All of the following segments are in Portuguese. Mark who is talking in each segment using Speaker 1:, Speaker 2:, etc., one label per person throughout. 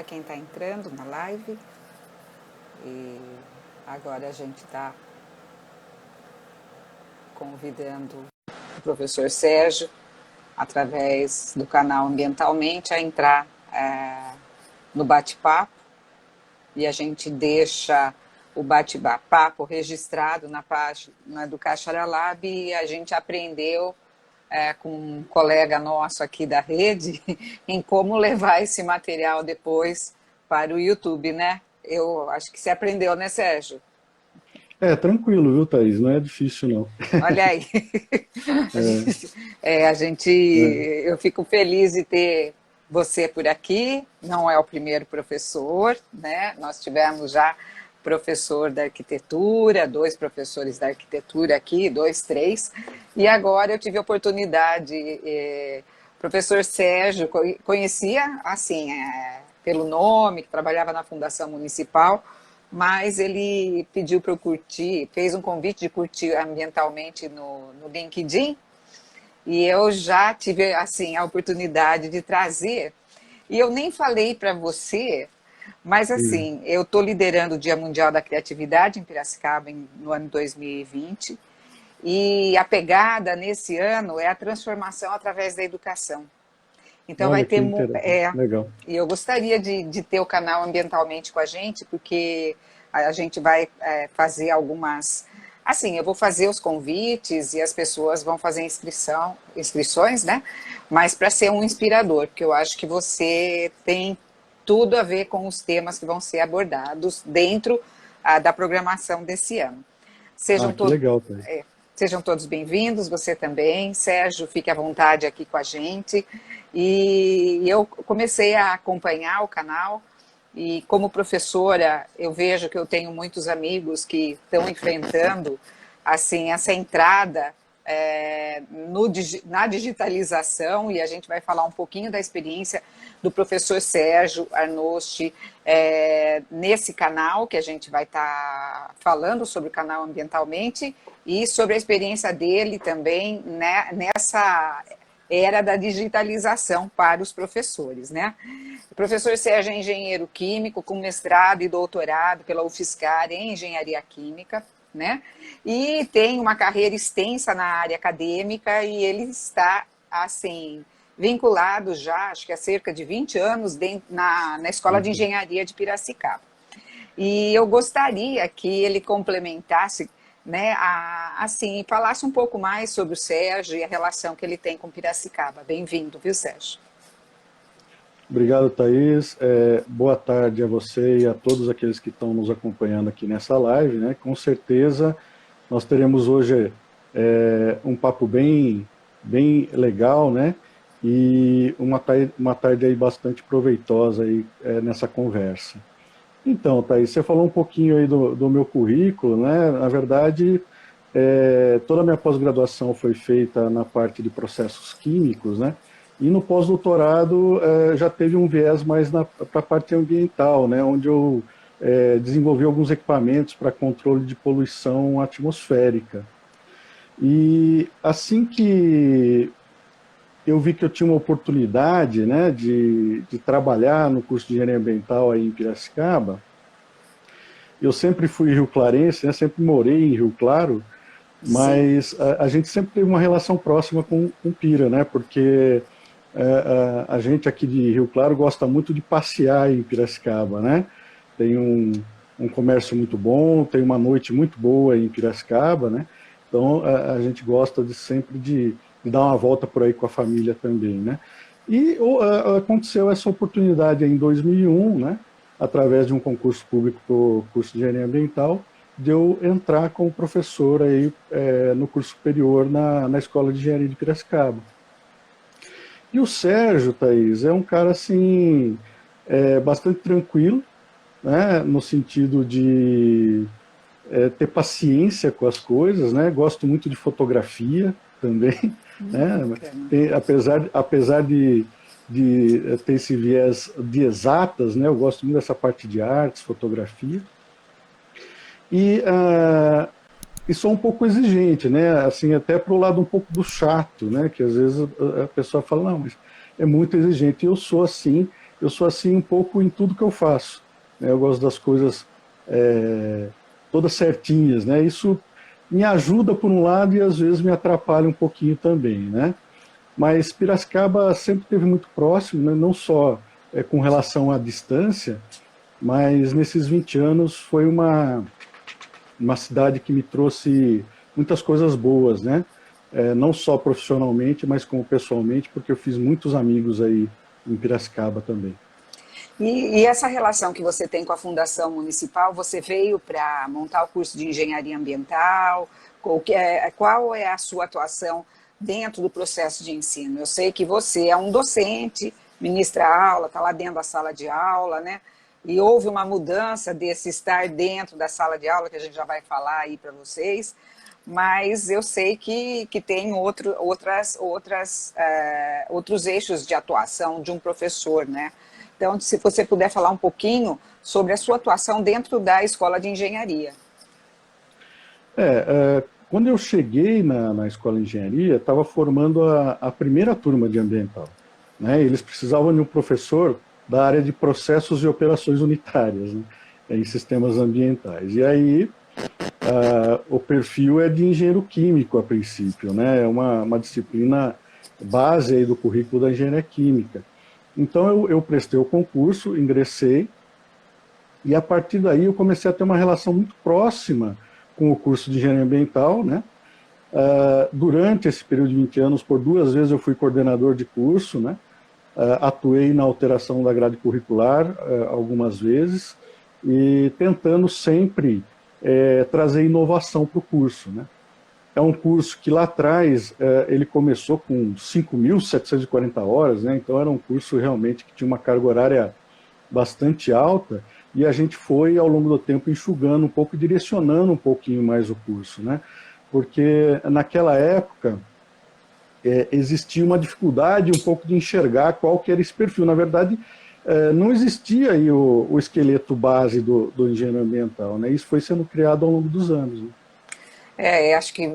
Speaker 1: quem está entrando na live. E agora a gente está convidando o professor Sérgio, através do canal Ambientalmente, a entrar no bate-papo. E a gente deixa o bate-papo registrado na página do Caixara Lab, e a gente aprendeu com um colega nosso aqui da rede em como levar esse material depois para o YouTube, né? Eu acho que você aprendeu, né, Sérgio?
Speaker 2: Tranquilo, viu, Thaís? Não é difícil, não.
Speaker 1: Olha aí. Eu fico feliz de ter você por aqui. Não é o primeiro professor, né? Nós tivemos já professor da arquitetura, 2 professores da arquitetura aqui, 2, 3, e agora eu tive a oportunidade, professor Sérgio, conhecia, assim, pelo nome, que trabalhava na Fundação Municipal, mas ele pediu para eu curtir, fez um convite de curtir ambientalmente no LinkedIn, e eu já tive, assim, a oportunidade de trazer, e eu nem falei para você, mas, assim, eu estou liderando o Dia Mundial da Criatividade em Piracicaba no ano 2020, e a pegada nesse ano é a transformação através da educação. Então vai
Speaker 2: Olha que
Speaker 1: ter...
Speaker 2: legal.
Speaker 1: E eu gostaria de ter o canal Ambientalmente com a gente, porque a gente vai fazer algumas... Assim, eu vou fazer os convites e as pessoas vão fazer inscrições, né? Mas para ser um inspirador, porque eu acho que você tem tudo a ver com os temas que vão ser abordados dentro da programação desse ano.
Speaker 2: Que legal, Thaís.
Speaker 1: Sejam todos bem-vindos, você também. Sérgio, fique à vontade aqui com a gente. E eu comecei a acompanhar o canal, e como professora, eu vejo que eu tenho muitos amigos que estão enfrentando, assim, essa entrada na digitalização, e a gente vai falar um pouquinho da experiência do professor Sérgio Arnosti nesse canal, que a gente vai estar falando sobre o canal Ambientalmente, e sobre a experiência dele também, né, nessa era da digitalização para os professores, né? O professor Sérgio é engenheiro químico com mestrado e doutorado pela UFSCar em engenharia química, né? E tem uma carreira extensa na área acadêmica, e ele está, assim, vinculado já, acho que há cerca de 20 anos, na Escola de Engenharia de Piracicaba. E eu gostaria que ele complementasse, né, assim, falasse um pouco mais sobre o Sérgio e a relação que ele tem com Piracicaba. Bem-vindo, viu, Sérgio?
Speaker 2: Obrigado, Thaís. Boa tarde a você e a todos aqueles que estão nos acompanhando aqui nessa live, né? Com certeza nós teremos hoje um papo bem legal, né? E uma tarde aí bastante proveitosa aí, nessa conversa. Então, Thaís, você falou um pouquinho aí do meu currículo, né? Na verdade, toda a minha pós-graduação foi feita na parte de processos químicos, né? E no pós-doutorado já teve um viés mais para a parte ambiental, né? Onde eu desenvolvi alguns equipamentos para controle de poluição atmosférica. E assim que eu vi que eu tinha uma oportunidade, né, de trabalhar no curso de engenharia ambiental aí em Piracicaba, eu sempre fui rio-clarense, né, sempre morei em Rio Claro, mas a gente sempre teve uma relação próxima com Pira, né, porque a gente aqui de Rio Claro gosta muito de passear em Piracicaba, né, tem um comércio muito bom, tem uma noite muito boa em Piracicaba, né, então a gente gosta sempre de dar uma volta por aí com a família também, né. E aconteceu essa oportunidade em 2001, né, através de um concurso público para o curso de engenharia ambiental, de eu entrar como professor aí, no curso superior na Escola de Engenharia de Piracicaba. E o Sérgio, Thaís, é um cara assim, bastante tranquilo, né, no sentido de ter paciência com as coisas, né, gosto muito de fotografia também, né, apesar de ter esse viés de exatas, né, eu gosto muito dessa parte de artes, fotografia, e sou um pouco exigente, né, assim, até para o lado um pouco do chato, né, que às vezes a pessoa fala, não, mas é muito exigente, e eu sou assim, eu sou assim um pouco em tudo que eu faço, né? Eu gosto das coisas todas certinhas, né? Isso me ajuda por um lado e às vezes me atrapalha um pouquinho também, né? Mas Piracicaba sempre esteve muito próximo, né? Não só com relação à distância, mas nesses 20 anos foi uma cidade que me trouxe muitas coisas boas, né? Não só profissionalmente, mas como pessoalmente, porque eu fiz muitos amigos aí em Piracicaba também.
Speaker 1: E essa relação que você tem com a Fundação Municipal, você veio para montar o curso de Engenharia Ambiental? Qual é a sua atuação dentro do processo de ensino? Eu sei que você é um docente, ministra aula, está lá dentro da sala de aula, né? E houve uma mudança desse estar dentro da sala de aula, que a gente já vai falar aí para vocês, mas eu sei que tem outros eixos de atuação de um professor, né? Então, se você puder falar um pouquinho sobre a sua atuação dentro da Escola de Engenharia.
Speaker 2: Quando eu cheguei na Escola de Engenharia, estava formando a primeira turma de ambiental, né? Eles precisavam de um professor da área de processos e operações unitárias, né, em sistemas ambientais. E aí, o perfil é de engenheiro químico, a princípio, né? É uma disciplina base aí do currículo da engenharia química. Então, eu prestei o concurso, ingressei, e a partir daí eu comecei a ter uma relação muito próxima com o curso de engenharia ambiental, né? Durante esse período de 20 anos, por 2 vezes eu fui coordenador de curso, né? Atuei na alteração da grade curricular algumas vezes, e tentando sempre trazer inovação para o curso, né? É um curso que lá atrás ele começou com 5.740 horas, né? Então era um curso realmente que tinha uma carga horária bastante alta, e a gente foi ao longo do tempo enxugando um pouco, direcionando um pouquinho mais o curso, né? Porque naquela época existia uma dificuldade um pouco de enxergar qual que era esse perfil. Na verdade, não existia aí o esqueleto base do engenheiro ambiental, né? Isso foi sendo criado ao longo dos anos, né?
Speaker 1: Acho que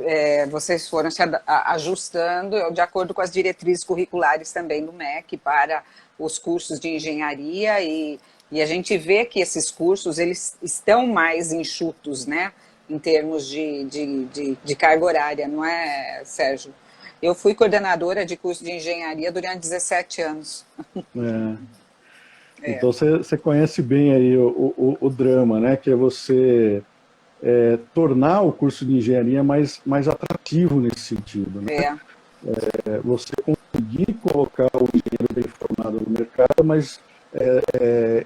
Speaker 1: vocês foram se ajustando de acordo com as diretrizes curriculares também do MEC para os cursos de engenharia, e a gente vê que esses cursos eles estão mais enxutos, né, em termos de carga horária, não é, Sérgio? Eu fui coordenadora de curso de engenharia durante 17 anos.
Speaker 2: Então você conhece bem aí o drama, né, que é você tornar o curso de engenharia mais atrativo nesse sentido, né? Você conseguir colocar o engenheiro bem formado no mercado, mas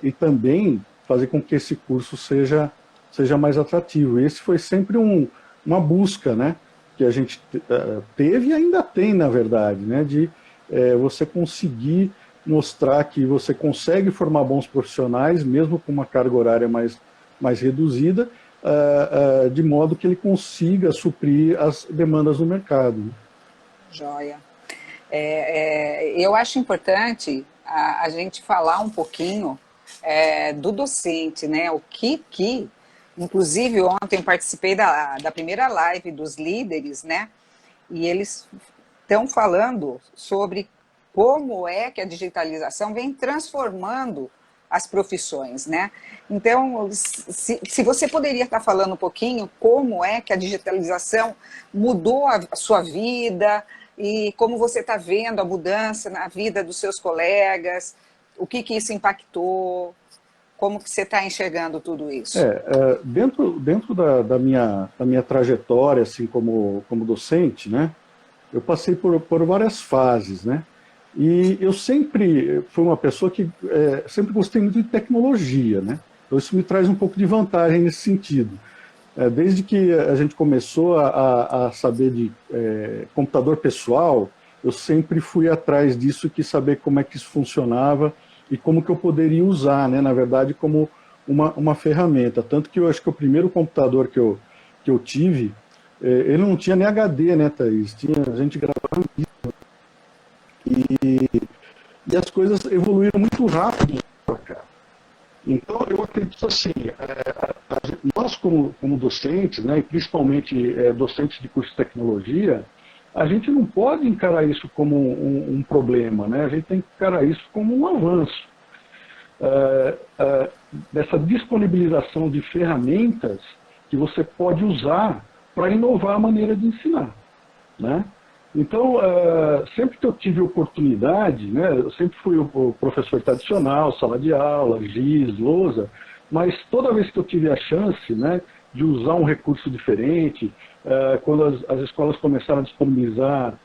Speaker 2: e também fazer com que esse curso seja mais atrativo. Esse foi sempre uma busca, né, que a gente teve e ainda tem, na verdade, né, de você conseguir mostrar que você consegue formar bons profissionais, mesmo com uma carga horária mais reduzida, de modo que ele consiga suprir as demandas do mercado.
Speaker 1: Joia. Eu acho importante a gente falar um pouquinho do docente, né? Inclusive ontem participei da primeira live dos líderes, né? E eles estão falando sobre como é que a digitalização vem transformando as profissões, né? Então, se você poderia estar falando um pouquinho como é que a digitalização mudou a sua vida e como você está vendo a mudança na vida dos seus colegas, o que isso impactou, como que você está enxergando tudo isso?
Speaker 2: Dentro da minha trajetória, assim, como docente, né, eu passei por várias fases, né? E eu sempre fui uma pessoa que sempre gostei muito de tecnologia, né? Então isso me traz um pouco de vantagem nesse sentido. Desde que a gente começou a saber de computador pessoal, eu sempre fui atrás disso e quis saber como é que isso funcionava e como que eu poderia usar, né? Na verdade, como uma ferramenta. Tanto que eu acho que o primeiro computador que eu tive, ele não tinha nem HD, né, Thaís? A gente gravava vídeo. E as coisas evoluíram muito rápido para cá. Então, eu acredito assim, nós como docentes, né, e principalmente docentes de curso de tecnologia, a gente não pode encarar isso como um problema, né? A gente tem que encarar isso como um avanço. dessa disponibilização de ferramentas que você pode usar para inovar a maneira de ensinar, né? Então, sempre que eu tive oportunidade, né, eu sempre fui o professor tradicional, sala de aula, giz, lousa, mas toda vez que eu tive a chance, né, de usar um recurso diferente, quando as escolas começaram a disponibilizar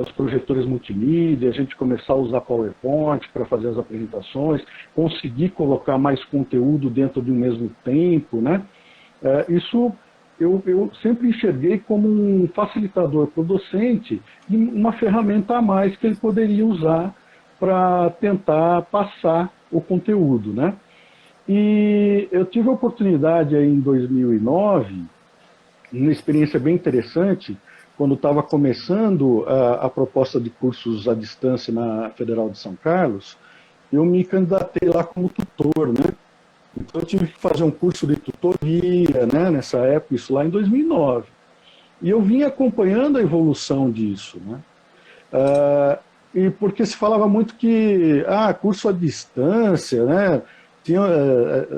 Speaker 2: os projetores multimídia, a gente começar a usar PowerPoint para fazer as apresentações, conseguir colocar mais conteúdo dentro de um mesmo tempo, né? Isso eu sempre enxerguei como um facilitador para o docente e uma ferramenta a mais que ele poderia usar para tentar passar o conteúdo, né? E eu tive a oportunidade aí em 2009, uma experiência bem interessante, quando estava começando a proposta de cursos à distância na Federal de São Carlos, eu me candidatei lá como tutor, né? Então eu tive que fazer um curso de tutoria, né, nessa época, isso lá em 2009. E eu vim acompanhando a evolução disso, né? E porque se falava muito que, curso à distância, né?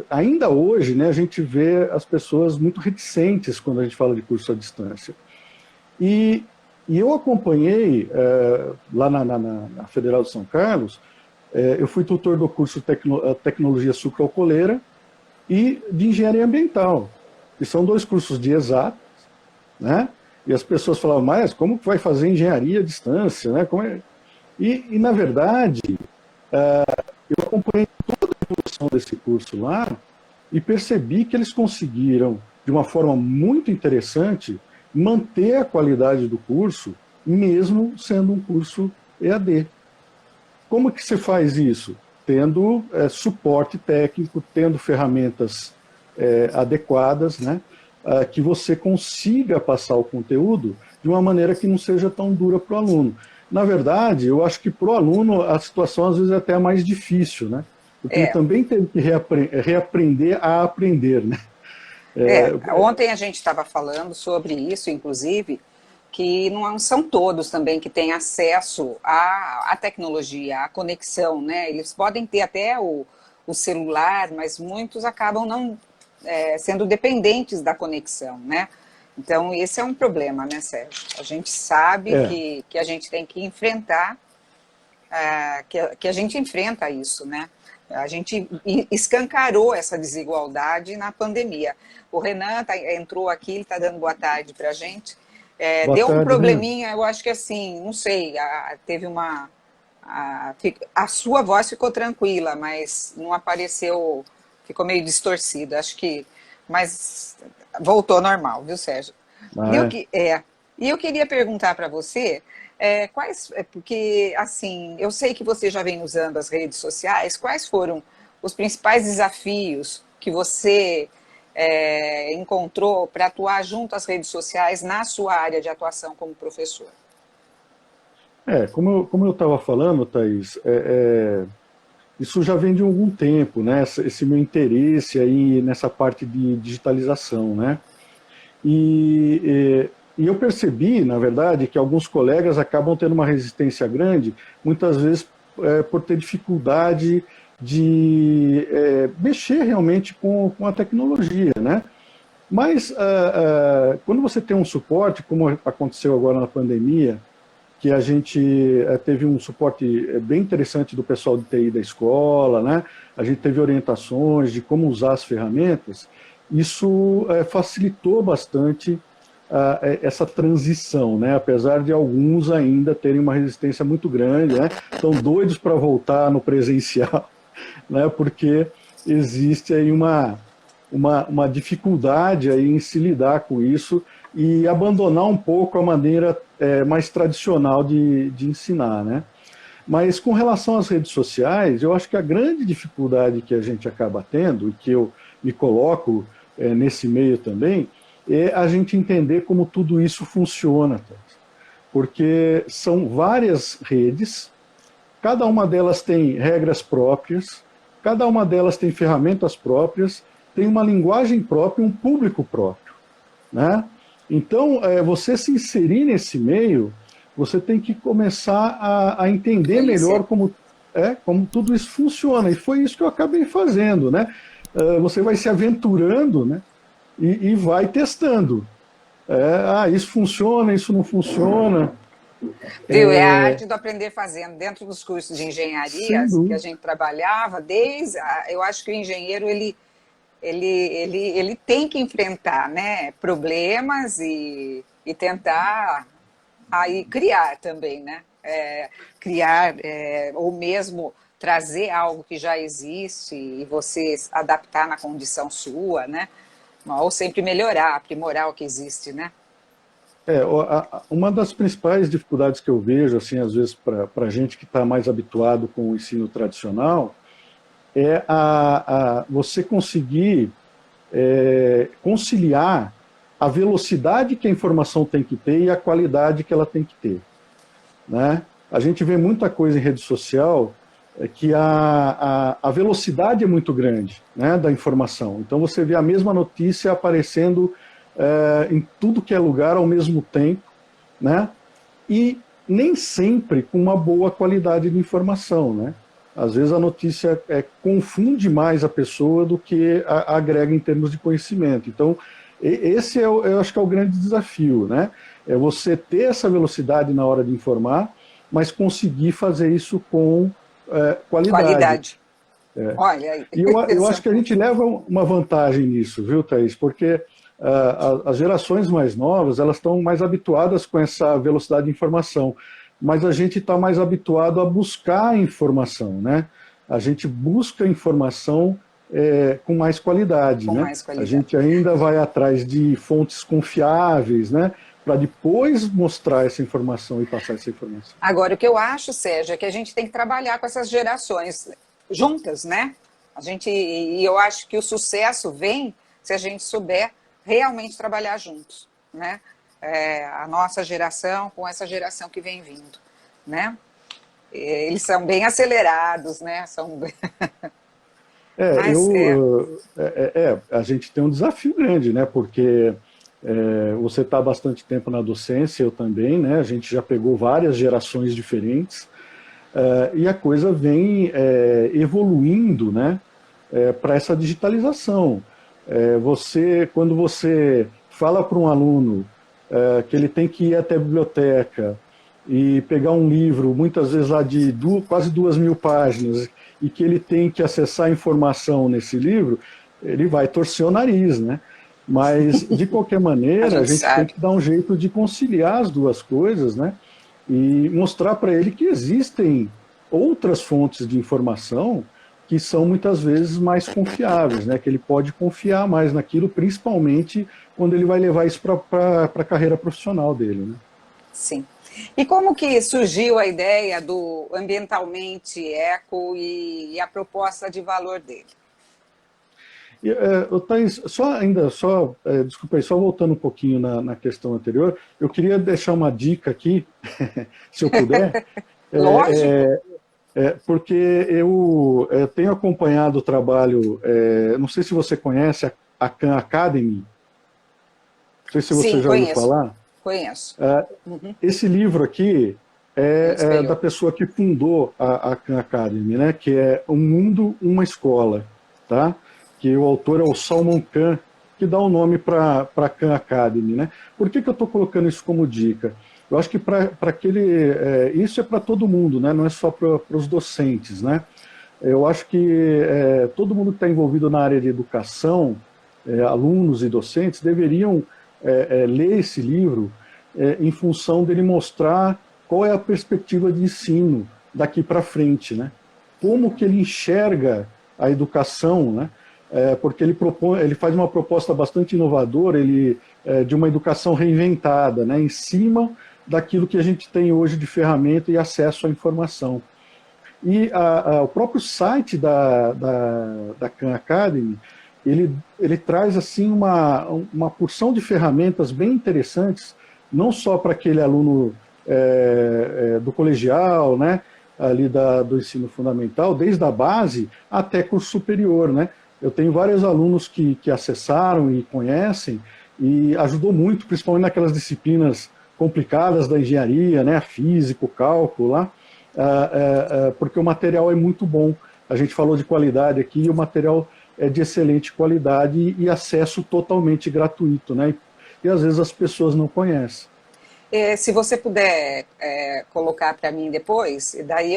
Speaker 2: Ainda hoje, né, a gente vê as pessoas muito reticentes quando a gente fala de curso à distância. E eu acompanhei, lá na Federal de São Carlos, eu fui tutor do curso Tecnologia Sucroalcooleira e de Engenharia Ambiental, que são dois cursos de exatas, né? E as pessoas falavam, mas como que vai fazer engenharia à distância, né? E na verdade, eu acompanhei toda a evolução desse curso lá e percebi que eles conseguiram, de uma forma muito interessante, manter a qualidade do curso, mesmo sendo um curso EAD. Como que se faz isso? Tendo suporte técnico, tendo ferramentas adequadas, né, que você consiga passar o conteúdo de uma maneira que não seja tão dura para o aluno. Na verdade, eu acho que para o aluno a situação às vezes é até mais difícil, né? Porque ele também tem que reaprender a aprender, né?
Speaker 1: Ontem a gente estava falando sobre isso, inclusive, que não são todos também que têm acesso à tecnologia, à conexão, né? Eles podem ter até o celular, mas muitos acabam não sendo dependentes da conexão, né? Então, esse é um problema, né, Sérgio? A gente sabe que a gente tem que enfrentar, que a gente enfrenta isso, né? A gente escancarou essa desigualdade na pandemia. O Renan entrou aqui, ele está dando boa tarde para a gente. Deu um probleminha, eu acho que assim, não sei, teve uma... A sua voz ficou tranquila, mas não apareceu, ficou meio distorcida, acho que... Mas voltou normal, viu, Sérgio? E eu queria perguntar para você, porque, assim, eu sei que você já vem usando as redes sociais, quais foram os principais desafios que você encontrou para atuar junto às redes sociais na sua área de atuação como professor?
Speaker 2: Como eu estava falando, Thaís, isso já vem de algum tempo, né? Esse meu interesse aí nessa parte de digitalização, né? E eu percebi, na verdade, que alguns colegas acabam tendo uma resistência grande, muitas vezes por ter dificuldade de mexer realmente com a tecnologia, né? Mas quando você tem um suporte, como aconteceu agora na pandemia, que a gente teve um suporte bem interessante do pessoal de TI da escola, né? A gente teve orientações de como usar as ferramentas, isso facilitou bastante essa transição, né? Apesar de alguns ainda terem uma resistência muito grande, né? Estão doidos para voltar no presencial, né? Porque existe aí uma dificuldade aí em se lidar com isso e abandonar um pouco a maneira mais tradicional de ensinar, né? Mas com relação às redes sociais, eu acho que a grande dificuldade que a gente acaba tendo, e que eu me coloco nesse meio também, é a gente entender como tudo isso funciona. Porque são várias redes, cada uma delas tem regras próprias, cada uma delas tem ferramentas próprias, tem uma linguagem própria, um público próprio, né? Então, você se inserir nesse meio, você tem que começar a entender melhor como... como tudo isso funciona. E foi isso que eu acabei fazendo, né? Você vai se aventurando, né? E vai testando. Isso funciona, isso não funciona.
Speaker 1: Viu? É a arte do aprender fazendo. Dentro dos cursos de engenharia
Speaker 2: Sem
Speaker 1: que a
Speaker 2: dúvida.
Speaker 1: gente trabalhava, eu acho que o engenheiro ele tem que enfrentar, né, problemas e tentar aí criar também, né? Criar ou mesmo trazer algo que já existe e você adaptar na condição sua, né? Ou sempre melhorar, aprimorar o que existe, né?
Speaker 2: Uma das principais dificuldades que eu vejo, assim, às vezes, para gente que está mais habituado com o ensino tradicional, é você conseguir conciliar a velocidade que a informação tem que ter e a qualidade que ela tem que ter, né? A gente vê muita coisa em rede social que a velocidade é muito grande, né, da informação. Então você vê a mesma notícia aparecendo em tudo que é lugar ao mesmo tempo, né? E nem sempre com uma boa qualidade de informação, né? Às vezes a notícia confunde mais a pessoa do que agrega em termos de conhecimento. Então, esse eu acho que é o grande desafio, né? É você ter essa velocidade na hora de informar, mas conseguir fazer isso com qualidade.
Speaker 1: Qualidade. Olha,
Speaker 2: E eu acho que a gente leva uma vantagem nisso, viu, Thaís? Porque as gerações mais novas, elas estão mais habituadas com essa velocidade de informação, mas a gente está mais habituado a buscar informação, né? A gente busca informação com mais qualidade,
Speaker 1: com
Speaker 2: né?
Speaker 1: mais
Speaker 2: A
Speaker 1: qualidade.
Speaker 2: gente ainda vai atrás de fontes confiáveis, né? Para depois mostrar essa informação e passar essa informação.
Speaker 1: Agora, o que eu acho, Sérgio, é que a gente tem que trabalhar com essas gerações juntas, né? E eu acho que o sucesso vem se a gente souber realmente trabalhar juntos, né? A nossa geração com essa geração que vem vindo, né? Eles são bem acelerados, né? Mas
Speaker 2: A gente tem um desafio grande, né? Porque você está há bastante tempo na docência, eu também, né? A gente já pegou várias gerações diferentes e a coisa vem evoluindo, né? Para essa digitalização. Quando você fala para um aluno que ele tem que ir até a biblioteca e pegar um livro, muitas vezes lá de quase 2.000 páginas, e que ele tem que acessar informação nesse livro, ele vai torcer o nariz, né? Mas, de qualquer maneira, a gente tem que dar um jeito de conciliar as duas coisas, né? E mostrar para ele que existem outras fontes de informação que são muitas vezes mais confiáveis, né? Que ele pode confiar mais naquilo, principalmente quando ele vai levar isso para a carreira profissional dele, né?
Speaker 1: sim. E como que surgiu a ideia do ambientalmente eco e a proposta de valor dele?
Speaker 2: Thaís, desculpa aí, só voltando um pouquinho na questão anterior, eu queria deixar uma dica aqui, se eu puder.
Speaker 1: Lógico.
Speaker 2: Porque eu tenho acompanhado o trabalho, não sei se você conhece a Khan Academy, não sei se você
Speaker 1: Sim,
Speaker 2: já ouviu
Speaker 1: conheço.
Speaker 2: falar.
Speaker 1: Conheço.
Speaker 2: Esse livro aqui é da
Speaker 1: Espelhou.
Speaker 2: pessoa que fundou a Khan Academy, né? Que é Um Mundo, Uma Escola, tá? Que o autor é o Salman Khan, que dá o nome para a Khan Academy, né? Por que eu estou colocando isso como dica? Eu acho que isso é para todo mundo, né? Não é só para os docentes, né? Eu acho que todo mundo que está envolvido na área de educação, alunos e docentes, deveriam ler esse livro em função dele mostrar qual é a perspectiva de ensino daqui para frente, né? Como que ele enxerga a educação, né? Porque ele faz uma proposta bastante inovadora, de uma educação reinventada, né? Em cima daquilo que a gente tem hoje de ferramenta e acesso à informação. E o próprio site da Khan Academy, ele traz assim uma porção de ferramentas bem interessantes, não só para aquele aluno do colegial, né, ali do ensino fundamental, desde a base até curso superior, né? Eu tenho vários alunos que acessaram e conhecem, e ajudou muito, principalmente naquelas disciplinas complicadas da engenharia, né, físico, cálculo lá. porque o material é muito bom. A gente falou de qualidade aqui e o material é de excelente qualidade e acesso totalmente gratuito, né? E às vezes as pessoas não conhecem.
Speaker 1: Se você puder colocar para mim depois, daí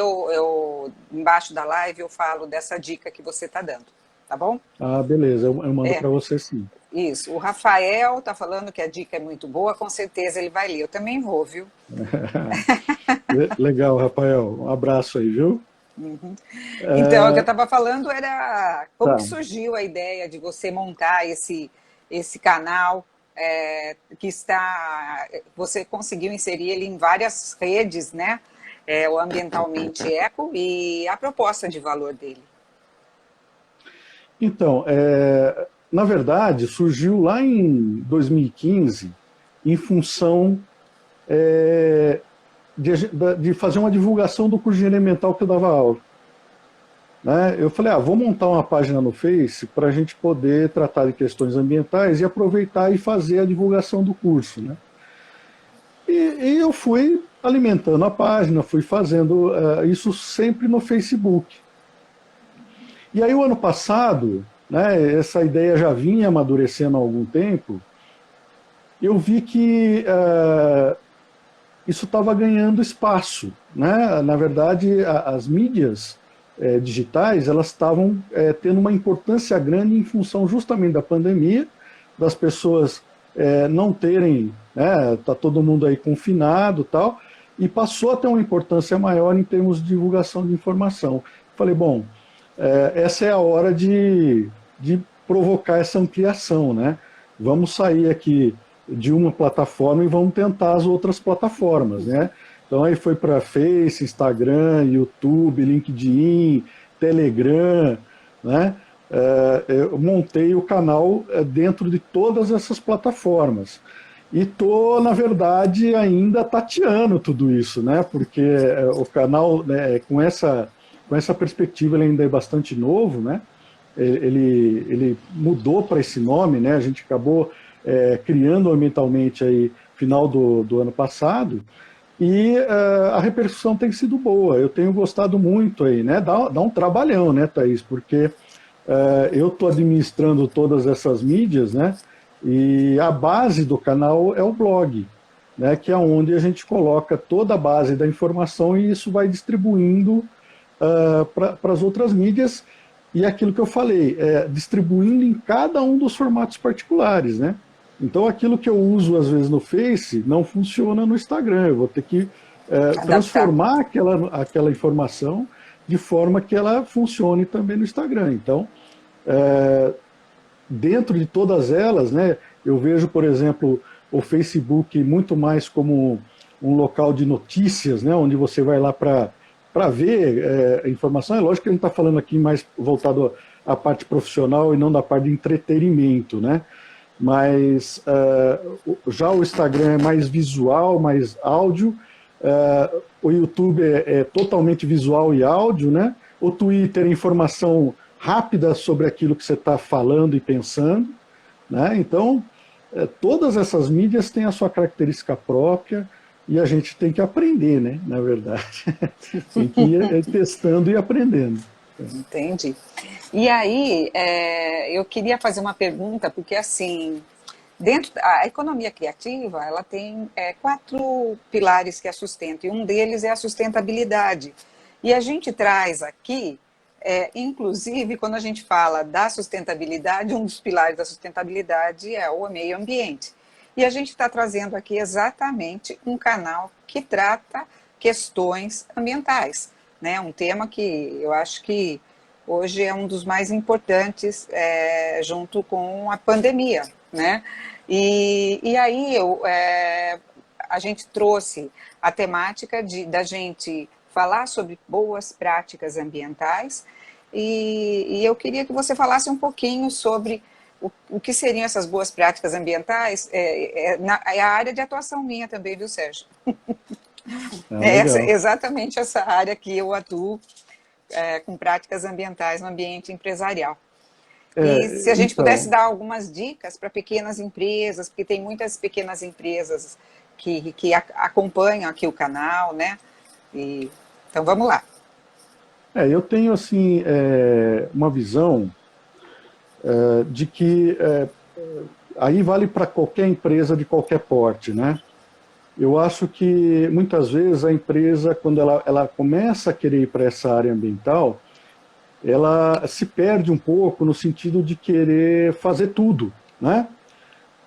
Speaker 1: embaixo da live eu falo dessa dica que você está dando, tá bom?
Speaker 2: Ah, beleza, eu mando
Speaker 1: É,
Speaker 2: para você sim.
Speaker 1: isso. O Rafael está falando que a dica é muito boa, com certeza ele vai ler. Eu também vou, viu?
Speaker 2: Legal, Rafael. Um abraço aí, viu?
Speaker 1: Então, o que eu
Speaker 2: É,
Speaker 1: estava falando era como que
Speaker 2: tá.
Speaker 1: surgiu a ideia de você montar esse canal que você conseguiu inserir ele em várias redes, né? O Ambientalmente Eco e a proposta de valor dele.
Speaker 2: Então, na verdade, surgiu lá em 2015, em função de fazer uma divulgação do curso de engenharia ambiental que eu dava aula. Né? Eu falei, vou montar uma página no Face para a gente poder tratar de questões ambientais e aproveitar e fazer a divulgação do curso. Né? E eu fui alimentando a página, fui fazendo isso sempre no Facebook. E aí o ano passado, né, essa ideia já vinha amadurecendo há algum tempo, eu vi que isso estava ganhando espaço. Né? Na verdade, as mídias digitais elas estavam tendo uma importância grande em função justamente da pandemia, das pessoas não terem, né, tá todo mundo aí confinado tal, e passou a ter uma importância maior em termos de divulgação de informação. Falei, bom, essa é a hora de provocar essa ampliação, né? Vamos sair aqui de uma plataforma e vamos tentar as outras plataformas, né? Então aí foi para Face, Instagram, YouTube, LinkedIn, Telegram, né? Eu montei o canal dentro de todas essas plataformas. E tô, na verdade, ainda tateando tudo isso, né? Porque o canal, né, com essa perspectiva, ele ainda é bastante novo, né? Ele mudou para esse nome, né? A gente acabou criando ambientalmente aí final do ano passado e a repercussão tem sido boa. Eu tenho gostado muito aí, né? Dá um trabalhão, né, Thaís? Porque eu estou administrando todas essas mídias, né? E a base do canal é o blog, né? Que é onde a gente coloca toda a base da informação e isso vai distribuindo para as outras mídias e é aquilo que eu falei, distribuindo em cada um dos formatos particulares, né? Então aquilo que eu uso às vezes no Face não funciona no Instagram, eu vou ter que
Speaker 1: Adaptar.
Speaker 2: transformar aquela informação de forma que ela funcione também no Instagram. Então, dentro de todas elas, né, eu vejo, por exemplo, o Facebook muito mais como um local de notícias, né, onde você vai lá para ver informação. É lógico que a gente está falando aqui mais voltado à parte profissional e não da parte de entretenimento, né? Mas já o Instagram é mais visual, mais áudio, o YouTube é totalmente visual e áudio, né? O Twitter é informação rápida sobre aquilo que você está falando e pensando, né? Então, todas essas mídias têm a sua característica própria e a gente tem que aprender, né? Na verdade, tem que ir testando e aprendendo.
Speaker 1: Entendi. E aí, eu queria fazer uma pergunta, porque assim, dentro a economia criativa, ela tem 4 pilares que a sustentam, e um deles é a sustentabilidade. E a gente traz aqui, inclusive, quando a gente fala da sustentabilidade, um dos pilares da sustentabilidade é o meio ambiente. E a gente está trazendo aqui exatamente um canal que trata questões ambientais, né? Um tema que eu acho que hoje é um dos mais importantes, junto com a pandemia, né? E aí a gente trouxe a temática da gente falar sobre boas práticas ambientais e eu queria que você falasse um pouquinho sobre o que seriam essas boas práticas ambientais. É a área de atuação minha também, viu, Sérgio?
Speaker 2: Legal.
Speaker 1: Exatamente essa área que eu atuo com práticas ambientais no ambiente empresarial. E se a gente pudesse
Speaker 2: Então,
Speaker 1: dar algumas dicas para pequenas empresas, porque tem muitas pequenas empresas que acompanham aqui o canal, né? E Então vamos lá.
Speaker 2: Eu tenho assim, uma visão de que aí vale para qualquer empresa de qualquer porte, né? Eu acho que muitas vezes a empresa, quando ela começa a querer ir para essa área ambiental, ela se perde um pouco no sentido de querer fazer tudo, né?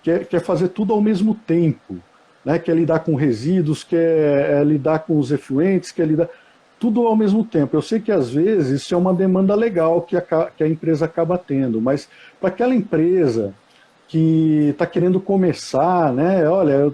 Speaker 2: Quer fazer tudo ao mesmo tempo, né? Quer lidar com resíduos, quer lidar com os efluentes, quer lidar tudo ao mesmo tempo. Eu sei que às vezes isso é uma demanda legal que a empresa acaba tendo, mas para aquela empresa que está querendo começar, né? Olha,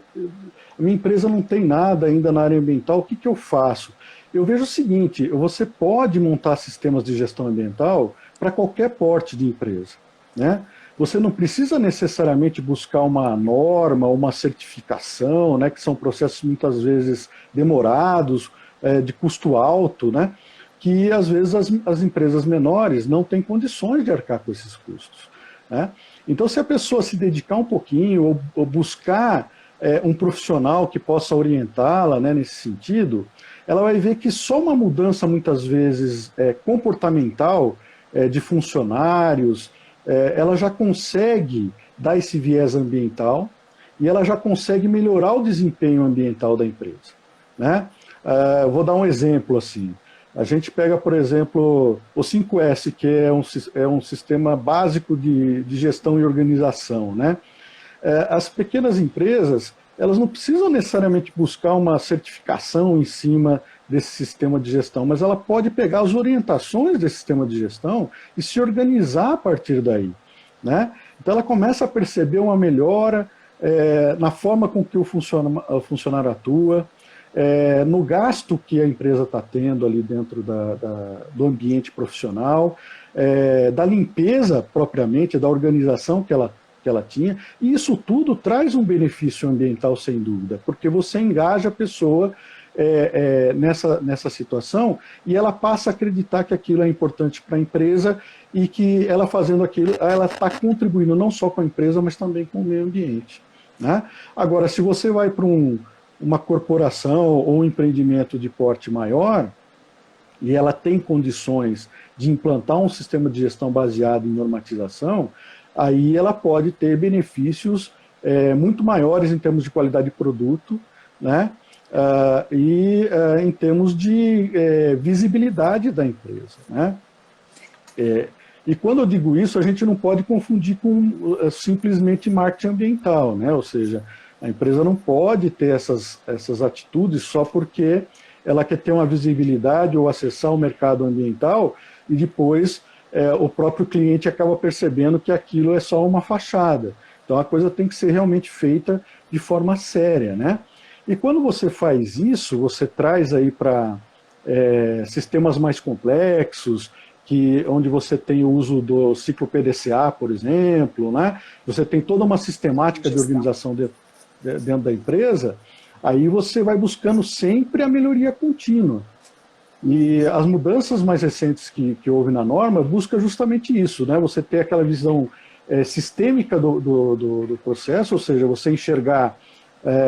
Speaker 2: a minha empresa não tem nada ainda na área ambiental, o que, que eu faço? Eu vejo o seguinte, você pode montar sistemas de gestão ambiental para qualquer porte de empresa, né? Você não precisa necessariamente buscar uma norma, uma certificação, né, que são processos muitas vezes demorados, de custo alto, né, que às vezes as empresas menores não têm condições de arcar com esses custos, né? Então, se a pessoa se dedicar um pouquinho ou buscar um profissional que possa orientá-la, né, nesse sentido, ela vai ver que só uma mudança, muitas vezes, comportamental de funcionários, ela já consegue dar esse viés ambiental e ela já consegue melhorar o desempenho ambiental da empresa, né? Vou dar um exemplo assim. A gente pega, por exemplo, o 5S, que é um sistema básico de gestão e organização, né? As pequenas empresas, elas não precisam necessariamente buscar uma certificação em cima desse sistema de gestão, mas ela pode pegar as orientações desse sistema de gestão e se organizar a partir daí, né? Então ela começa a perceber uma melhora na forma com que o funcionário atua, no gasto que a empresa está tendo ali dentro do ambiente profissional, da limpeza propriamente, da organização que ela tinha, e isso tudo traz um benefício ambiental sem dúvida, porque você engaja a pessoa nessa situação e ela passa a acreditar que aquilo é importante para a empresa e que ela fazendo aquilo, ela está contribuindo não só com a empresa, mas também com o meio ambiente, né? Agora, se você vai para uma corporação ou um empreendimento de porte maior e ela tem condições de implantar um sistema de gestão baseado em normatização, aí ela pode ter benefícios muito maiores em termos de qualidade de produto, né? Em termos de visibilidade da empresa, né? E quando eu digo isso, a gente não pode confundir com simplesmente marketing ambiental, né? Ou seja, a empresa não pode ter essas atitudes só porque ela quer ter uma visibilidade ou acessar o mercado ambiental e depois o próprio cliente acaba percebendo que aquilo é só uma fachada. Então a coisa tem que ser realmente feita de forma séria, né? E quando você faz isso, você traz aí para sistemas mais complexos, onde você tem o uso do ciclo PDCA, por exemplo, né? Você tem toda uma sistemática de organização dentro da empresa, aí você vai buscando sempre a melhoria contínua. E as mudanças mais recentes que houve na norma busca justamente isso, né? Você ter aquela visão sistêmica do processo, ou seja, você enxergar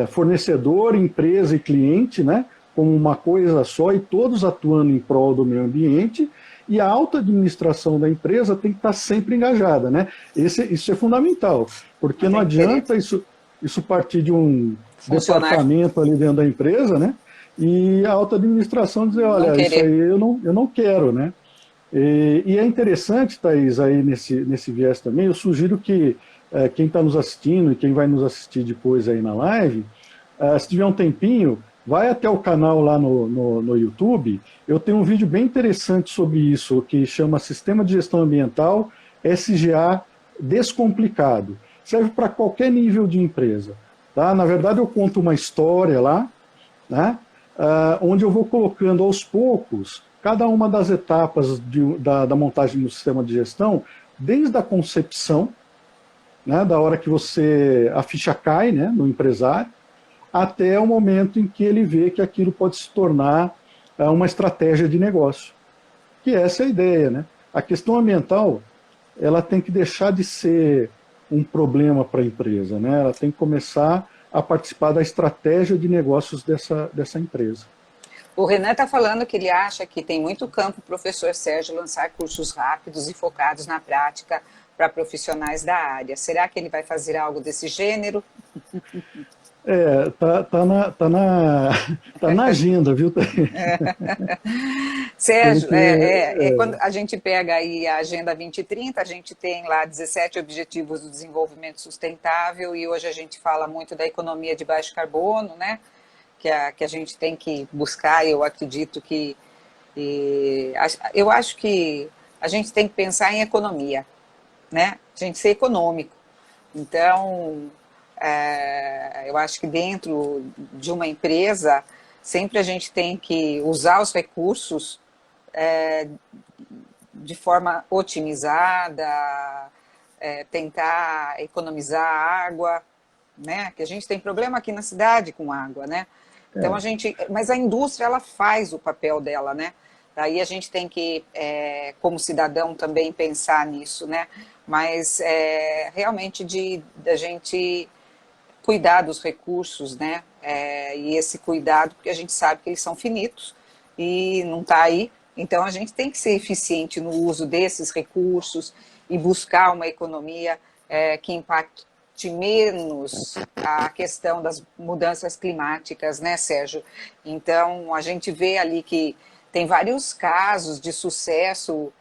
Speaker 2: fornecedor, empresa e cliente, né, como uma coisa só e todos atuando em prol do meio ambiente, e a alta administração da empresa tem que estar sempre engajada, né? Isso é fundamental, porque não adianta isso partir de um departamento ali dentro da empresa, né? E a alta administração dizer, olha, isso aí eu não quero, né? E é interessante, Thaís, aí nesse viés também, eu sugiro que quem está nos assistindo e quem vai nos assistir depois aí na live, se tiver um tempinho, vai até o canal lá no YouTube, eu tenho um vídeo bem interessante sobre isso, que chama Sistema de Gestão Ambiental SGA Descomplicado. Serve para qualquer nível de empresa, tá? Na verdade, eu conto uma história lá, né? Onde eu vou colocando aos poucos cada uma das etapas da montagem do sistema de gestão, desde a concepção, né, da hora que a ficha cai, né, no empresário, até o momento em que ele vê que aquilo pode se tornar uma estratégia de negócio. Que essa é a ideia, né? A questão ambiental, ela tem que deixar de ser um problema para a empresa, né? Ela tem que começar a participar da estratégia de negócios dessa empresa.
Speaker 1: O Renan está falando que ele acha que tem muito campo, professor Sérgio, lançar cursos rápidos e focados na prática para profissionais da área. Será que ele vai fazer algo desse gênero?
Speaker 2: Tá na agenda, viu?
Speaker 1: Sérgio,
Speaker 2: Porque,
Speaker 1: quando a gente pega aí a Agenda 2030, a gente tem lá 17 Objetivos do Desenvolvimento Sustentável e hoje a gente fala muito da economia de baixo carbono, né? Que a gente tem que buscar, eu acredito que... eu acho que a gente tem que pensar em economia, né? A gente ser econômico. Então, eu acho que dentro de uma empresa, sempre a gente tem que usar os recursos de forma otimizada, tentar economizar água, né? Que a gente tem problema aqui na cidade com água, né? Então mas a indústria ela faz o papel dela, né? Daí a gente tem que, como cidadão, também pensar nisso, né? Mas realmente da gente cuidar dos recursos, né? E esse cuidado, porque a gente sabe que eles são finitos e não está aí. Então a gente tem que ser eficiente no uso desses recursos e buscar uma economia que impacte menos a questão das mudanças climáticas, né, Sérgio? Então, a gente vê ali que tem vários casos de sucesso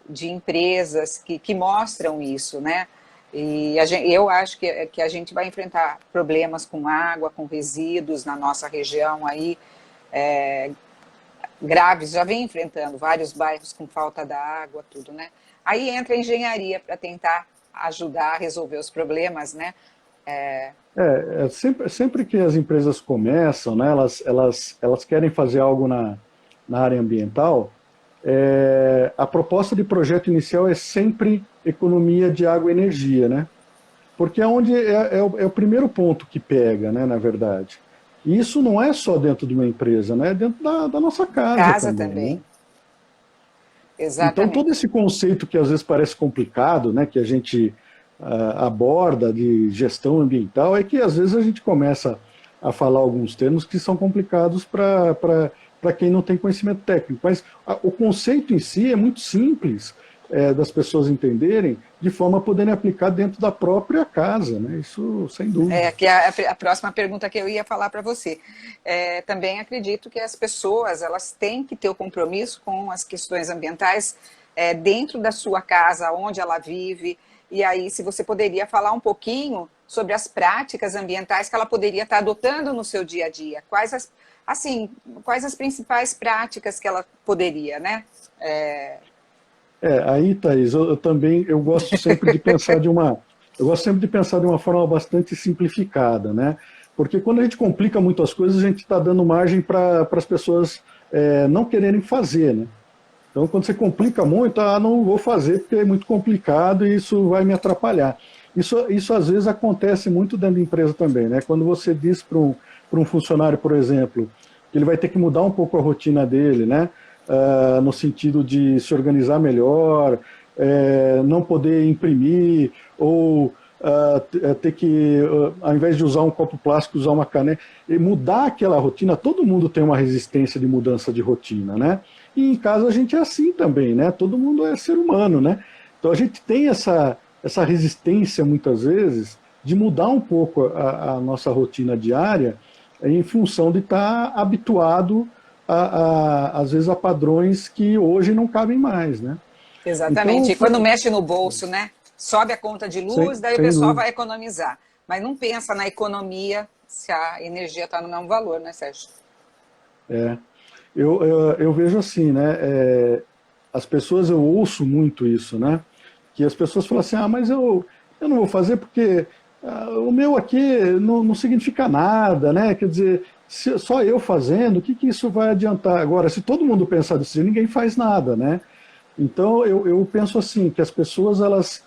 Speaker 1: de empresas que mostram isso, né? E eu acho que a gente vai enfrentar problemas com água, com resíduos na nossa região aí, graves, já vem enfrentando vários bairros com falta da água, tudo, né? Aí entra a engenharia para tentar ajudar a resolver os problemas, né?
Speaker 2: sempre que as empresas começam, né, elas querem fazer algo na área ambiental, a proposta de projeto inicial é sempre economia de água e energia, né? Porque é o primeiro ponto que pega, né, na verdade. E isso não é só dentro de uma empresa, né? É dentro da nossa casa também. Né?
Speaker 1: Exatamente.
Speaker 2: Então, todo esse conceito que às vezes parece complicado, né, que a gente aborda de gestão ambiental, é que às vezes a gente começa a falar alguns termos que são complicados para quem não tem conhecimento técnico. Mas o conceito em si é muito simples das pessoas entenderem, de forma a poderem aplicar dentro da própria casa, né? Isso sem dúvida.
Speaker 1: Que a próxima pergunta que eu ia falar para você. Também acredito que as pessoas elas têm que ter o compromisso com as questões ambientais dentro da sua casa, onde ela vive. E aí, se você poderia falar um pouquinho sobre as práticas ambientais que ela poderia estar adotando no seu dia a dia. Quais as principais práticas que ela poderia, né?
Speaker 2: Aí, Thaís, eu gosto sempre de pensar de uma forma bastante simplificada, né? Porque quando a gente complica muito as coisas, a gente está dando margem para as pessoas não quererem fazer, né? Então, quando você complica muito, não vou fazer porque é muito complicado e isso vai me atrapalhar. Isso às vezes acontece muito dentro da empresa também, né? Quando você diz para um funcionário, por exemplo, que ele vai ter que mudar um pouco a rotina dele, né? No sentido de se organizar melhor, não poder imprimir, ou ter que, ao invés de usar um copo plástico, usar uma caneca, e mudar aquela rotina. Todo mundo tem uma resistência de mudança de rotina, né? E em casa a gente é assim também, né? Todo mundo é ser humano, né? Então a gente tem essa resistência, muitas vezes, de mudar um pouco a nossa rotina diária em função de estar habituado às vezes a padrões que hoje não cabem mais, né?
Speaker 1: Exatamente.
Speaker 2: Então,
Speaker 1: e quando mexe no bolso, né? Sobe a conta de luz, daí o pessoal vai economizar. Mas não pensa na economia se a energia está no mesmo valor, né, Sérgio?
Speaker 2: Eu vejo assim, né? As pessoas, eu ouço muito isso, né? Que as pessoas falam assim, mas eu não vou fazer porque o meu aqui não significa nada, né? Quer dizer, só eu fazendo, o que isso vai adiantar? Agora, se todo mundo pensar desse jeito, ninguém faz nada, né? Então, eu penso assim, que as pessoas, elas,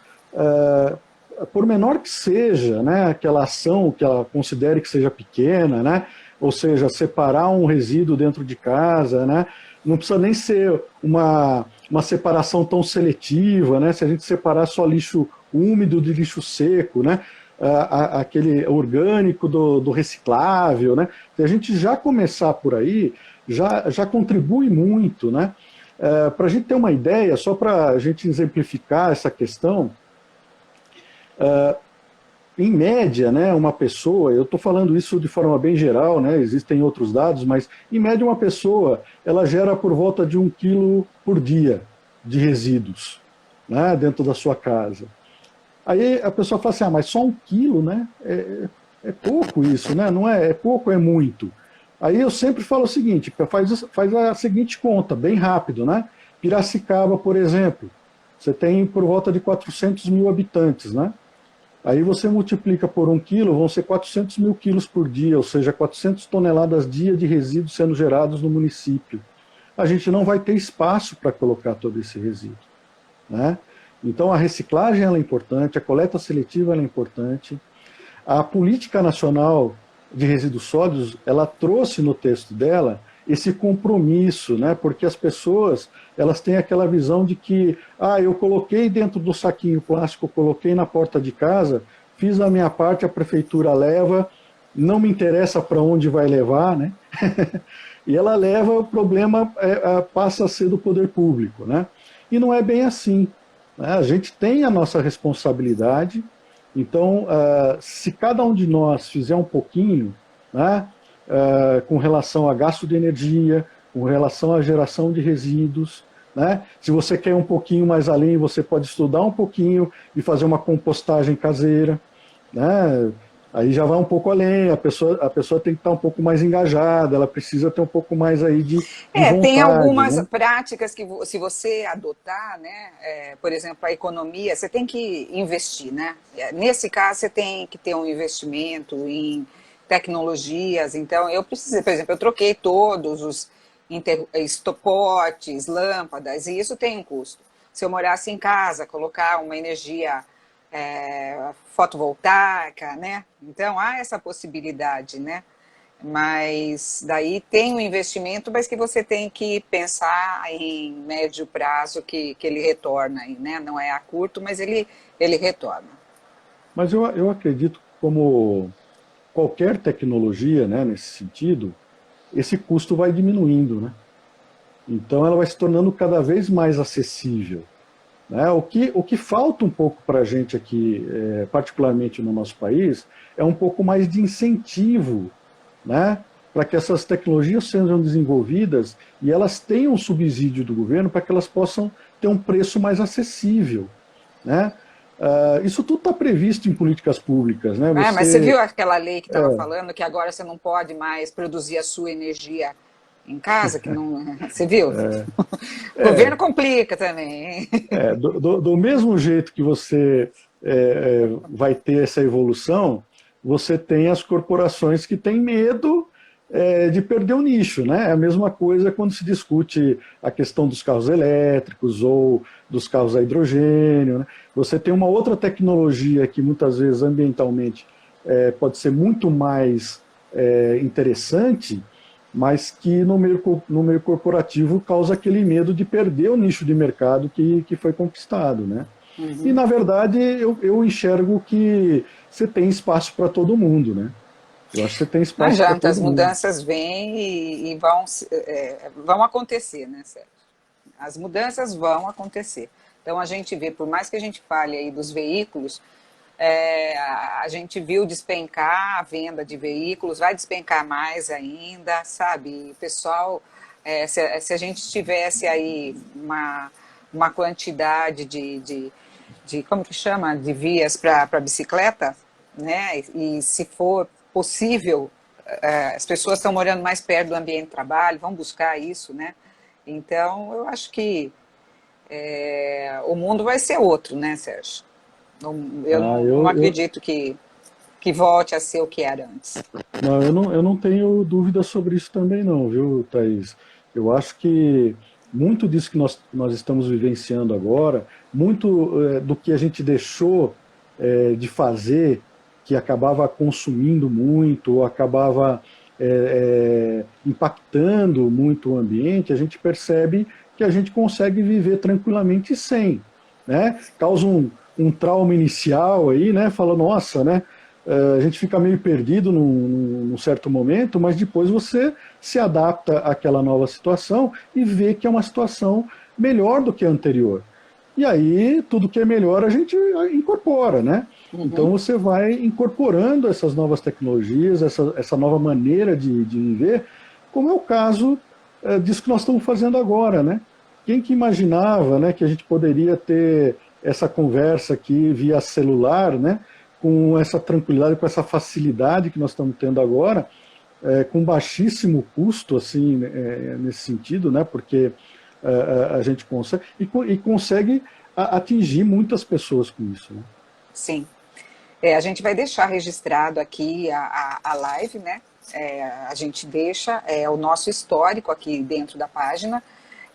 Speaker 2: por menor que seja, né, aquela ação que ela considere que seja pequena, né? Ou seja, separar um resíduo dentro de casa, né? Não precisa nem ser uma separação tão seletiva, né? Se a gente separar só lixo úmido de lixo seco, né? Aquele orgânico do reciclável, né? Se a gente já começar por aí, já contribui muito, né? Para a gente ter uma ideia, só para a gente exemplificar essa questão, em média, né, uma pessoa, eu estou falando isso de forma bem geral, né, existem outros dados, mas em média uma pessoa, ela gera por volta de 1 quilo por dia de resíduos, né, dentro da sua casa. Aí a pessoa fala assim, mas só 1 quilo, né? É pouco isso, né? Não é pouco, é muito. Aí eu sempre falo o seguinte, faz a seguinte conta, bem rápido, né? Piracicaba, por exemplo, você tem por volta de 400 mil habitantes, né? Aí você multiplica por 1 quilo, vão ser 400 mil quilos por dia, ou seja, 400 toneladas dia de resíduos sendo gerados no município. A gente não vai ter espaço para colocar todo esse resíduo, né? Então a reciclagem ela é importante, a coleta seletiva ela é importante. A Política Nacional de Resíduos Sólidos, ela trouxe no texto dela esse compromisso, né? Porque as pessoas, elas têm aquela visão de que, eu coloquei dentro do saquinho plástico, coloquei na porta de casa, fiz a minha parte, a prefeitura leva, não me interessa para onde vai levar, né? E ela leva, o problema passa a ser do poder público, né? E não é bem assim, né? A gente tem a nossa responsabilidade, então, se cada um de nós fizer um pouquinho, né, com relação a gasto de energia, com relação à geração de resíduos, né, se você quer um pouquinho mais além, você pode estudar um pouquinho e fazer uma compostagem caseira, né, aí já vai um pouco além, a pessoa tem que estar um pouco mais engajada, ela precisa ter um pouco mais aí de vontade.
Speaker 1: Tem algumas,
Speaker 2: né?
Speaker 1: práticas que, se você adotar, né, por exemplo, a economia, você tem que investir, né? Nesse caso, você tem que ter um investimento em tecnologias. Então, eu precisei, por exemplo, eu troquei todos os estopotes, lâmpadas, e isso tem um custo. Se eu morasse em casa, colocar uma energia fotovoltaica, né? Então, há essa possibilidade, né? Mas daí tem um investimento, mas que você tem que pensar em médio prazo que ele retorna, né? Não é a curto, mas ele retorna.
Speaker 2: Mas eu acredito que, como qualquer tecnologia, né, nesse sentido, esse custo vai diminuindo, né? Então ela vai se tornando cada vez mais acessível, né? O que falta um pouco para a gente aqui, particularmente no nosso país, é um pouco mais de incentivo, né, para que essas tecnologias sejam desenvolvidas e elas tenham subsídio do governo para que elas possam ter um preço mais acessível, né? Isso tudo está previsto em políticas públicas, né?
Speaker 1: Mas você viu aquela lei que estava falando que agora você não pode mais produzir a sua energia em casa? Que não, você viu? O governo complica também.
Speaker 2: Do mesmo jeito que você vai ter essa evolução, você tem as corporações que têm medo de perder o nicho, né? É a mesma coisa quando se discute a questão dos carros elétricos ou dos carros a hidrogênio, né? Você tem uma outra tecnologia que muitas vezes ambientalmente pode ser muito mais interessante, mas que no meio corporativo causa aquele medo de perder o nicho de mercado que foi conquistado, né? Uhum. E na verdade eu enxergo que você tem espaço para todo mundo, né? Eu acho que você tem espaço para todo mundo.
Speaker 1: As mudanças vêm e vão acontecer, né, Sérgio? As mudanças vão acontecer. Então a gente vê, por mais que a gente fale aí dos veículos, a gente viu despencar a venda de veículos, vai despencar mais ainda, sabe? O pessoal, se a gente tivesse aí uma quantidade de como que chama? De vias para bicicleta, né? E se for possível, as pessoas estão morando mais perto do ambiente de trabalho, vão buscar isso, né? Então, eu acho que o mundo vai ser outro, né, Sérgio? Eu não acredito que volte a ser o que era antes.
Speaker 2: Não, eu não tenho dúvida sobre isso também não, viu, Thaís? Eu acho que muito disso que nós estamos vivenciando agora, muito do que a gente deixou de fazer, que acabava consumindo muito, ou acabava impactando muito o ambiente, a gente percebe que a gente consegue viver tranquilamente sem, né? Causa um trauma inicial aí, né? Fala, nossa, né? a gente fica meio perdido num certo momento, mas depois você se adapta àquela nova situação e vê que é uma situação melhor do que a anterior. E aí, tudo que é melhor a gente incorpora, né? Então
Speaker 1: Uhum.
Speaker 2: você vai incorporando essas novas tecnologias, essa nova maneira de viver, como é o caso disso que nós estamos fazendo agora, né? Quem que imaginava, né, que a gente poderia ter essa conversa aqui via celular, né? Com essa tranquilidade, com essa facilidade que nós estamos tendo agora, com baixíssimo custo, assim, nesse sentido, né? Porque a gente consegue e consegue atingir muitas pessoas com isso, né?
Speaker 1: Sim. A gente vai deixar registrado aqui a live, né? A gente deixa o nosso histórico aqui dentro da página.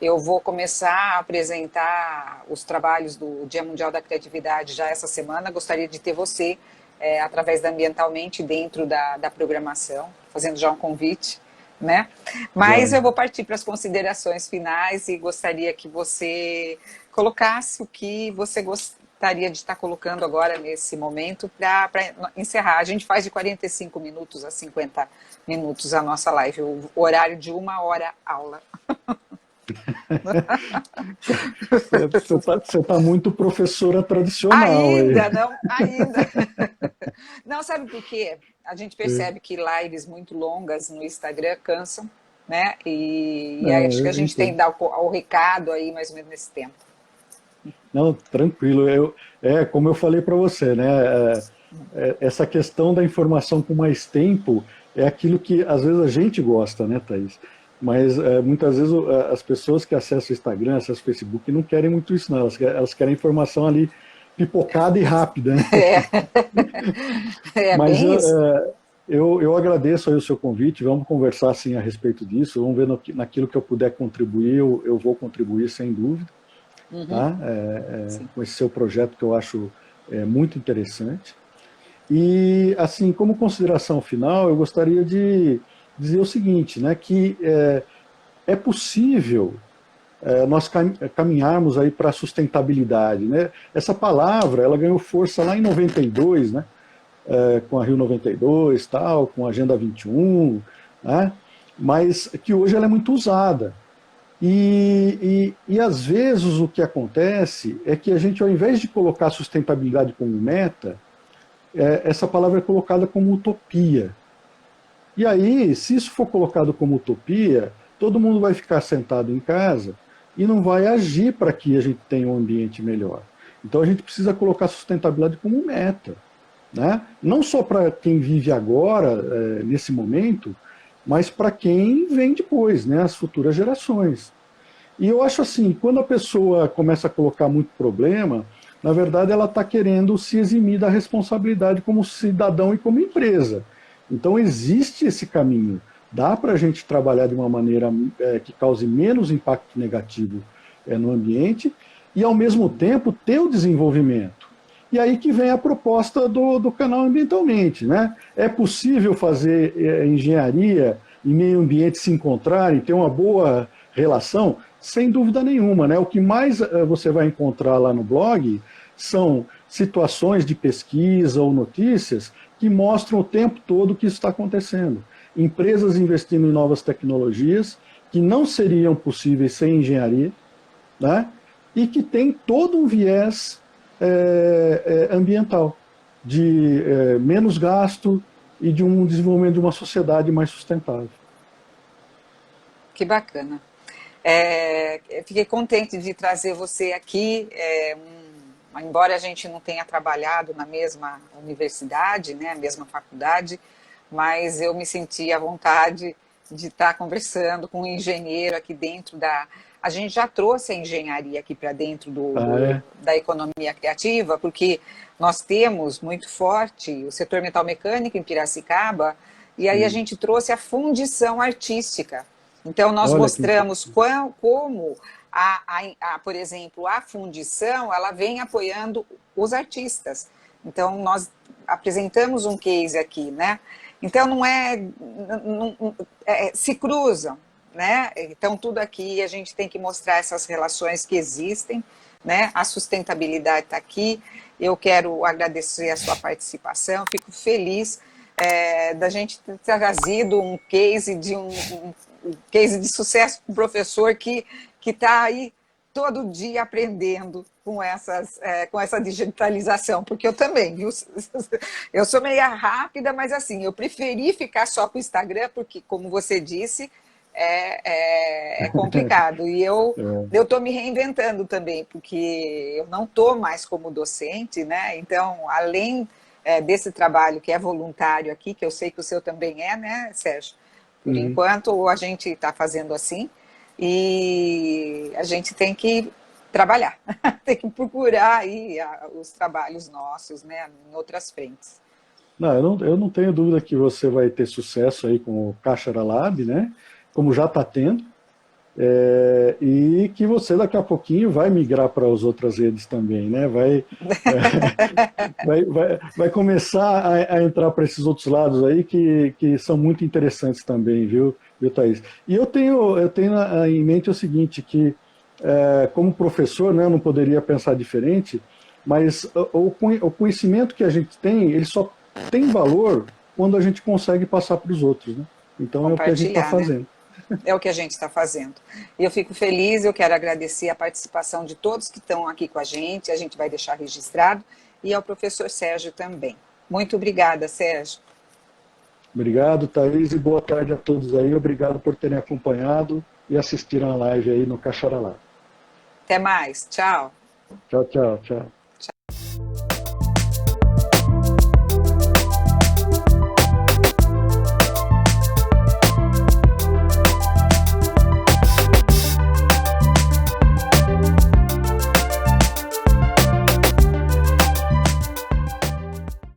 Speaker 1: Eu vou começar a apresentar os trabalhos do Dia Mundial da Criatividade já essa semana. Gostaria de ter você, através da Ambientalmente, dentro da programação, fazendo já um convite, né? Mas
Speaker 2: Joia.
Speaker 1: eu vou partir para as considerações finais e gostaria que você colocasse o que você gostaria de estar colocando agora nesse momento para encerrar. A gente faz de 45 minutos a 50 minutos a nossa live, o horário de 1 hora aula.
Speaker 2: Você tá muito professora tradicional aí.
Speaker 1: Ainda, não, ainda. Não, sabe por quê? A gente percebe que lives muito longas no Instagram cansam, né? E
Speaker 2: Não,
Speaker 1: acho que a
Speaker 2: eu
Speaker 1: gente tem que
Speaker 2: entendo.
Speaker 1: dar o recado aí mais ou menos nesse tempo.
Speaker 2: Não, tranquilo. Como eu falei para você, né? Essa questão da informação com mais tempo é aquilo que às vezes a gente gosta, né, Thaís? Mas muitas vezes as pessoas que acessam o Instagram, acessam o Facebook, não querem muito isso, não. Elas querem informação ali pipocada e rápida, né?
Speaker 1: É, é
Speaker 2: Mas
Speaker 1: bem isso.
Speaker 2: eu agradeço aí o seu convite, vamos conversar assim a respeito disso, vamos ver naquilo que eu puder contribuir, eu vou contribuir sem dúvida,
Speaker 1: Uhum,
Speaker 2: tá?
Speaker 1: sim.
Speaker 2: Com esse seu projeto que eu acho muito interessante. E, assim, como consideração final, eu gostaria de dizer o seguinte, né, que é possível nós caminharmos aí para a sustentabilidade, né? Essa palavra, ela ganhou força lá em 92, né, com a Rio 92, tal, com a Agenda 21, né, mas que hoje ela é muito usada. E às vezes o que acontece é que a gente, ao invés de colocar sustentabilidade como meta, essa palavra é colocada como utopia. E aí, se isso for colocado como utopia, todo mundo vai ficar sentado em casa e não vai agir para que a gente tenha um ambiente melhor. Então a gente precisa colocar sustentabilidade como meta, né? Não só para quem vive agora, nesse momento, mas para quem vem depois, né? As futuras gerações. E eu acho assim, quando a pessoa começa a colocar muito problema, na verdade ela está querendo se eximir da responsabilidade como cidadão e como empresa. Então existe esse caminho. Dá para a gente trabalhar de uma maneira que cause menos impacto negativo no ambiente e, ao mesmo tempo, ter o desenvolvimento. E aí que vem a proposta do canal Ambientalmente, né? É possível fazer engenharia e meio ambiente se encontrarem, ter uma boa relação? Sem dúvida nenhuma, né? O que mais você vai encontrar lá no blog são situações de pesquisa ou notícias que mostram o tempo todo o que está acontecendo. Empresas investindo em novas tecnologias que não seriam possíveis sem engenharia, né? E que tem todo um viés ambiental, de menos gasto e de um desenvolvimento de uma sociedade mais sustentável.
Speaker 1: Que bacana. Fiquei contente de trazer você aqui. Embora a gente não tenha trabalhado na mesma universidade, né, a mesma faculdade, mas eu me senti à vontade de estar conversando com um engenheiro aqui dentro da. A gente já trouxe a engenharia aqui para dentro
Speaker 2: Ah, é?
Speaker 1: da economia criativa, porque nós temos muito forte o setor metal mecânico em Piracicaba, e aí a
Speaker 2: Sim.
Speaker 1: gente trouxe a fundição artística. Então, nós
Speaker 2: Olha que
Speaker 1: mostramos
Speaker 2: interessante.
Speaker 1: como, por exemplo, a fundição, ela vem apoiando os artistas. Então, nós apresentamos um case aqui, né? Então, se cruzam, né? Então, tudo aqui a gente tem que mostrar essas relações que existem, né? A sustentabilidade está aqui. Eu quero agradecer a sua participação, fico feliz da gente ter trazido um case um case de sucesso para um professor que está aí todo dia aprendendo com essa digitalização, porque eu também, viu? Eu sou meio rápida, mas assim, eu preferi ficar só com o Instagram, porque, como você disse, é complicado. E eu estou me reinventando também, porque eu não estou mais como docente, né? Então, além desse trabalho que é voluntário aqui, que eu sei que o seu também é, né, Sérgio? Por enquanto, a gente está fazendo assim, e a gente tem que trabalhar, tem que procurar aí os trabalhos nossos, né, em outras frentes.
Speaker 2: Não, eu não tenho dúvida que você vai ter sucesso aí com o Cachara Lab, né? Como já está tendo, e que você daqui a pouquinho vai migrar para as outras redes também, né? Vai começar a entrar para esses outros lados aí que são muito interessantes também, viu, Thaís? E eu tenho em mente o seguinte, que como professor, né, eu não poderia pensar diferente, mas o conhecimento que a gente tem, ele só tem valor quando a gente consegue passar para os outros, né? Então é o que a gente está fazendo.
Speaker 1: Né? É o que a gente está fazendo. E eu fico feliz, eu quero agradecer a participação de todos que estão aqui com a gente vai deixar registrado, e ao professor Sérgio também. Muito obrigada, Sérgio.
Speaker 2: Obrigado, Thaís, e boa tarde a todos aí. Obrigado por terem acompanhado e assistiram a live aí no Cachara Lab.
Speaker 1: Até mais. Tchau.
Speaker 2: Tchau, tchau, tchau.